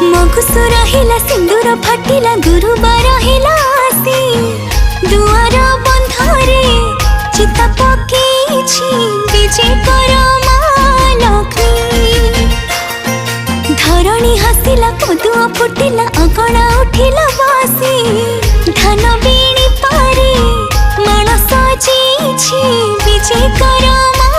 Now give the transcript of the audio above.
मगुसु रहिला सिंदूर फाटिला गुरुबार हिला आसी दुआर बंधरे चिता पकेछि विजय कर माँ लक्ष्मी। धरणी हसिला पदुआ फुटिला अगणा उठिला बासी धान बीणी पारे माण सजेछि विजय कर माँ